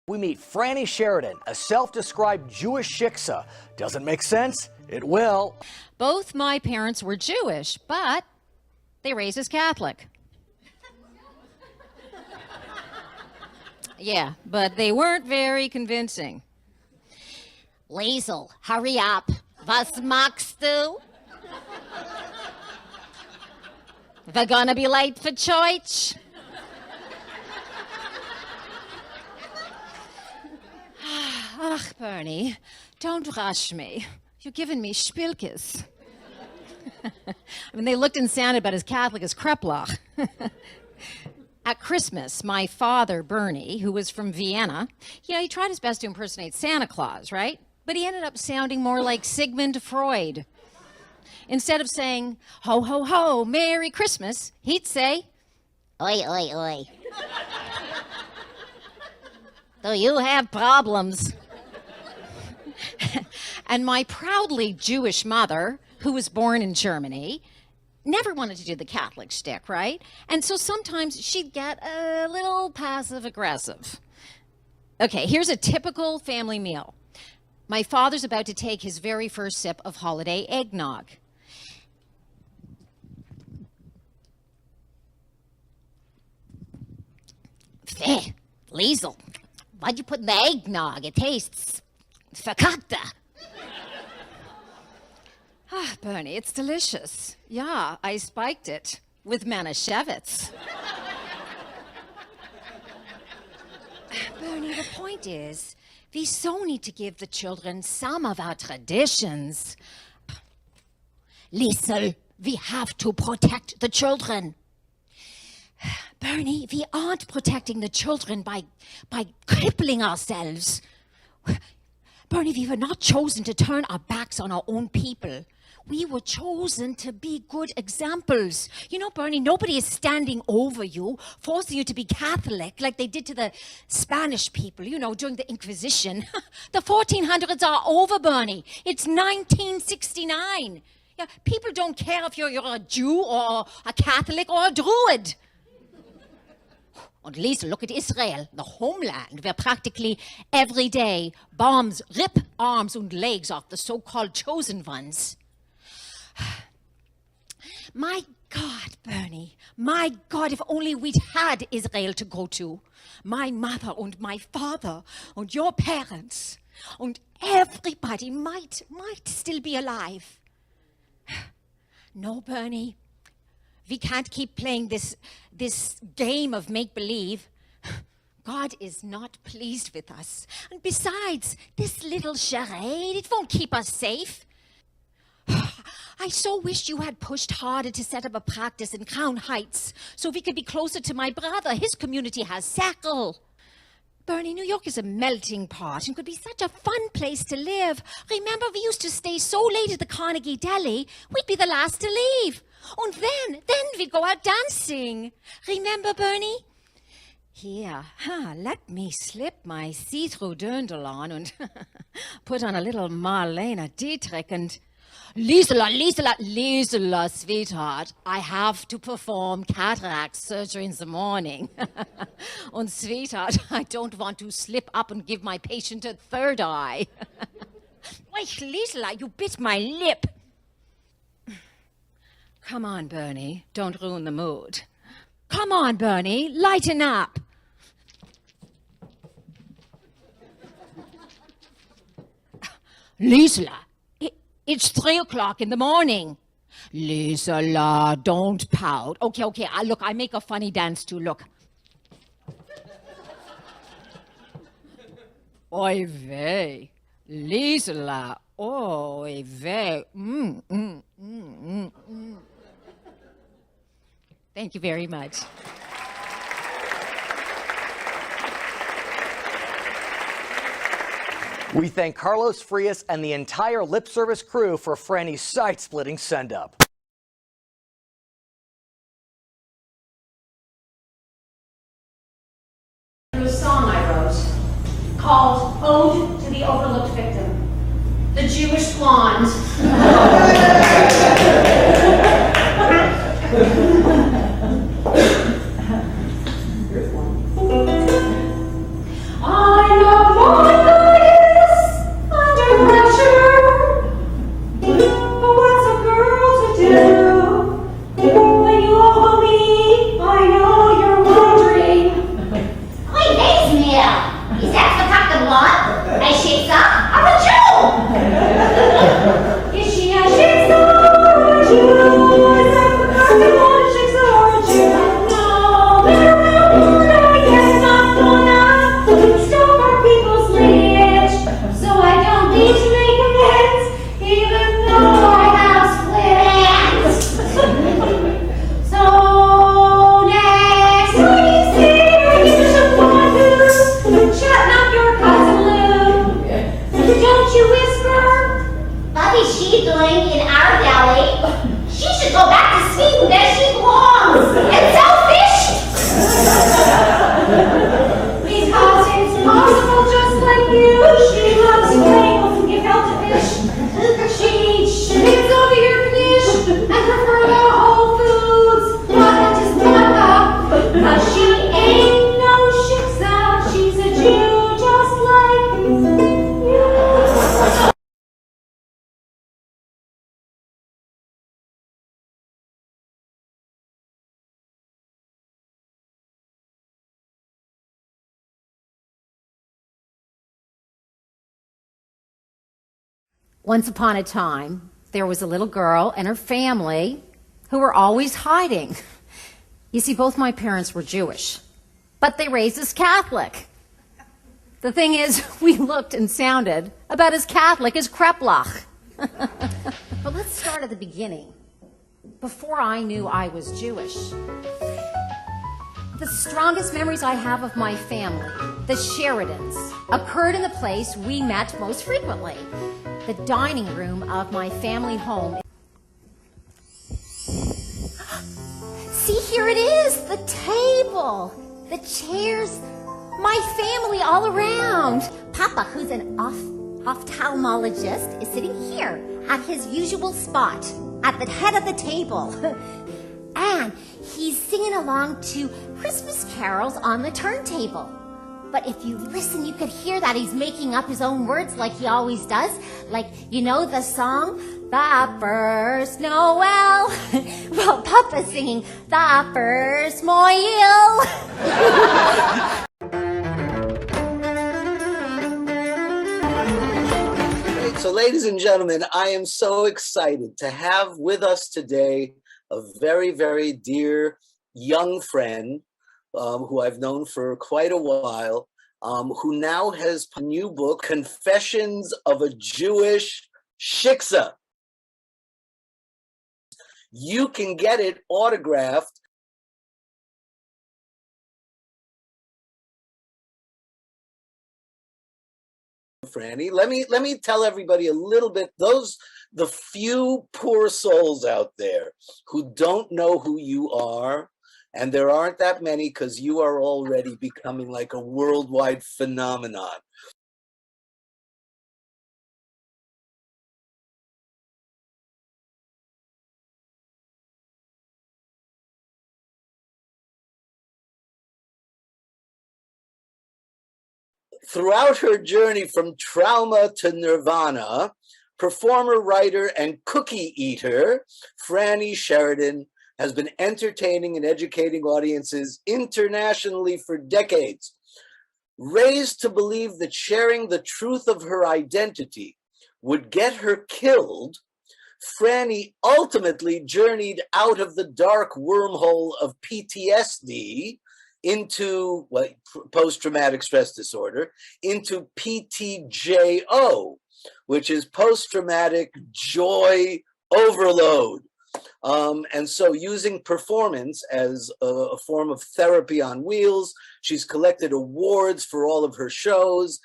We meet Frannie Sheridan, a self-described Jewish shiksa. Doesn't make sense? It will. Both my parents were Jewish, but they raised us Catholic. Yeah, but they weren't very convincing. Liesel, hurry up. Was magst du? We're gonna be late for church. Ach, Bernie, don't rush me. You're giving me spilkes. I mean, they looked and sounded about as Catholic as Kreplach. At Christmas, my father, Bernie, who was from Vienna, he tried his best to impersonate Santa Claus, right? But he ended up sounding more like Sigmund Freud. Instead of saying, ho, ho, ho, Merry Christmas, he'd say, Oi, oi, oi. Do you have problems? And my proudly Jewish mother, who was born in Germany, never wanted to do the Catholic shtick, right? And so sometimes she'd get a little passive-aggressive. Okay, here's a typical family meal. My father's about to take his very first sip of holiday eggnog. Hey, Liesel, why'd you put in the eggnog? It tastes verkackte. Ah, Bernie, it's delicious. Yeah, I spiked it with Manischewitz. Bernie, the point is, we so need to give the children some of our traditions. Liesel, we have to protect the children. Bernie, we aren't protecting the children by crippling ourselves. Bernie, we were not chosen to turn our backs on our own people. We were chosen to be good examples. You know, Bernie, nobody is standing over you, forcing you to be Catholic like they did to the Spanish people, you know, during the Inquisition. The 1400s are over, Bernie. It's 1969. Yeah, people don't care if you're a Jew or a Catholic or a Druid. And Liesel, look at Israel, the homeland, where practically every day bombs rip arms and legs off the so-called chosen ones. My God, Bernie, my God, if only we'd had Israel to go to. My mother and my father and your parents and everybody might still be alive. No, Bernie, we can't keep playing this game of make-believe. God is not pleased with us. And besides, this little charade, it won't keep us safe. I so wish you had pushed harder to set up a practice in Crown Heights so we could be closer to my brother. His community has Sackle. Bernie, New York is a melting pot and could be such a fun place to live. Remember, we used to stay so late at the Carnegie Deli, we'd be the last to leave. And then we'd go out dancing. Remember, Bernie? Here, let me slip my see-through dirndl on and put on a little Marlene Dietrich and... Liesela, sweetheart, I have to perform cataract surgery in the morning. And sweetheart, I don't want to slip up and give my patient a third eye. Why, Liesela, you bit my lip. Come on, Bernie, don't ruin the mood. Come on, Bernie, lighten up. Liesela, it's 3 o'clock in the morning. Liesela, don't pout. Okay, look, I make a funny dance too, look. Oy vey, Liesela, oy vey. Thank you very much. We thank Carlos Frias and the entire lip service crew for Frannie's side-splitting send-up. A song I wrote called Ode to the Overlooked Victim, the Jewish Blonde. Here's one. I Once upon a time, there was a little girl and her family who were always hiding. You see, both my parents were Jewish, but they raised us Catholic. The thing is, we looked and sounded about as Catholic as Kreplach. But let's start at the beginning. Before I knew I was Jewish, the strongest memories I have of my family, the Sheridans, occurred in the place we met most frequently, the dining room of my family home. See, here it is, the table, the chairs, my family all around. Papa, who's an ophthalmologist, is sitting here at his usual spot, at the head of the table. And he's singing along to Christmas carols on the turntable. But if you listen, you could hear that he's making up his own words like he always does. Like, you know the song, The First Noel? Well, Papa's singing The First Moil. So, ladies and gentlemen, I am so excited to have with us today a very, very dear young friend who I've known for quite a while, who now has a new book, Confessions of a Jewish Shiksa. You can get it autographed. Frannie, let me tell everybody a little bit, the few poor souls out there who don't know who you are, and there aren't that many because you are already becoming like a worldwide phenomenon. Throughout her journey from trauma to nirvana, performer, writer, and cookie eater, Frannie Sheridan has been entertaining and educating audiences internationally for decades. Raised to believe that sharing the truth of her identity would get her killed, Frannie ultimately journeyed out of the dark wormhole of PTSD into post-traumatic stress disorder, into PTJO, which is post-traumatic joy overload. And so using performance as a form of therapy on wheels, she's collected awards for all of her shows.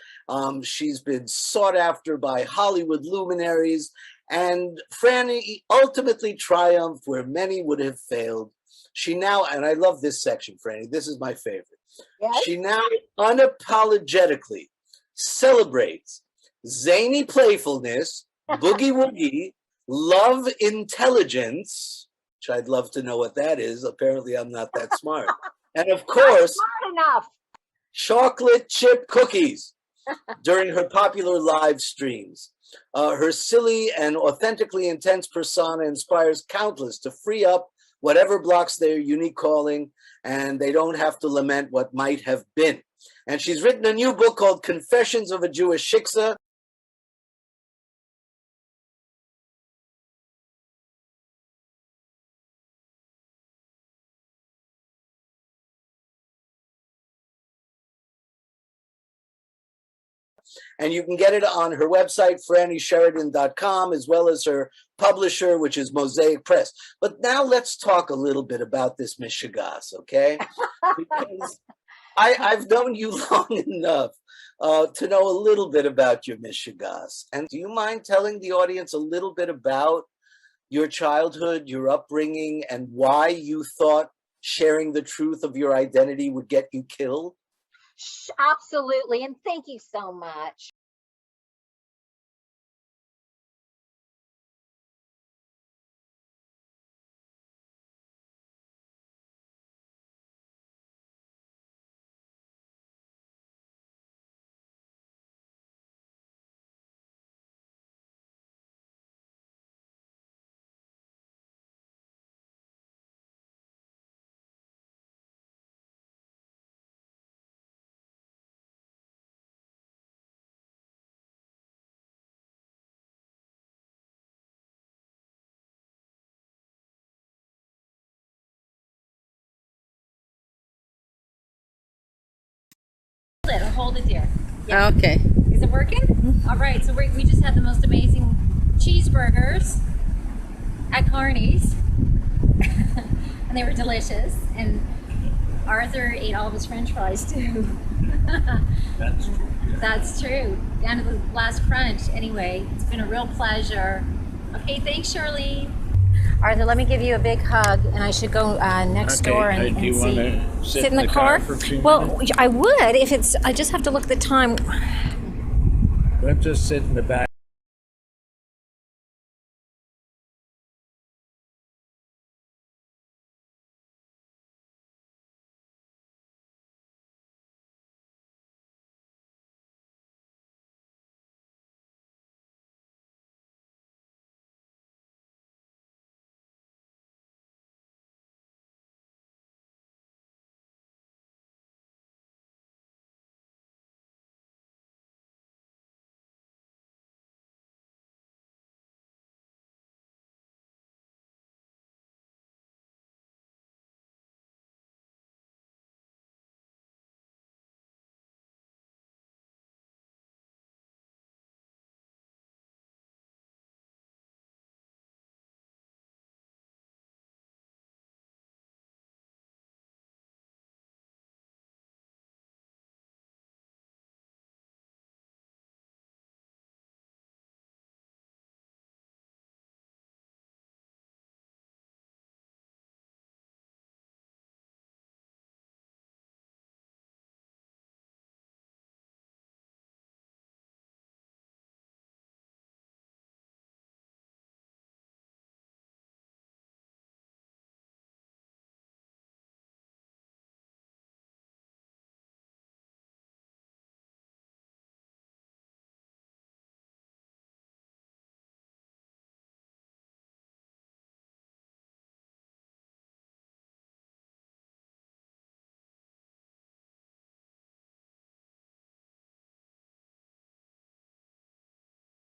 She's been sought after by Hollywood luminaries, and Frannie ultimately triumphed where many would have failed. She now, and I love this section, Frannie, this is my favorite. Yes? She now unapologetically celebrates zany playfulness, boogie woogie, love intelligence, which I'd love to know what that is. Apparently I'm not that smart. And of course, smart enough. Chocolate chip cookies. during her popular live streams. Her silly and authentically intense persona inspires countless to free up whatever blocks their unique calling, and they don't have to lament what might have been. And she's written a new book called Confessions of a Jewish Shiksa. And you can get it on her website, FrannieSheridan.com, as well as her publisher, which is Mosaic Press. But now let's talk a little bit about this Mishigas, okay? Because I've known you long enough to know a little bit about your Mishigas. And do you mind telling the audience a little bit about your childhood, your upbringing, and why you thought sharing the truth of your identity would get you killed? Absolutely, and thank you so much. I'll hold it there. Yeah. Okay. Is it working? All right, so we just had the most amazing cheeseburgers at Carney's. And they were delicious. And Arthur ate all of his french fries too. That's true. Yeah. That's true. Down to the last crunch. Anyway, it's been a real pleasure. Okay, thanks, Charlene. Arthur, let me give you a big hug, and I should go next door and do you see. want to Sit in the car? for a few Well, minutes? I would if it's. I just have to look at the time. Let's just sit in the back.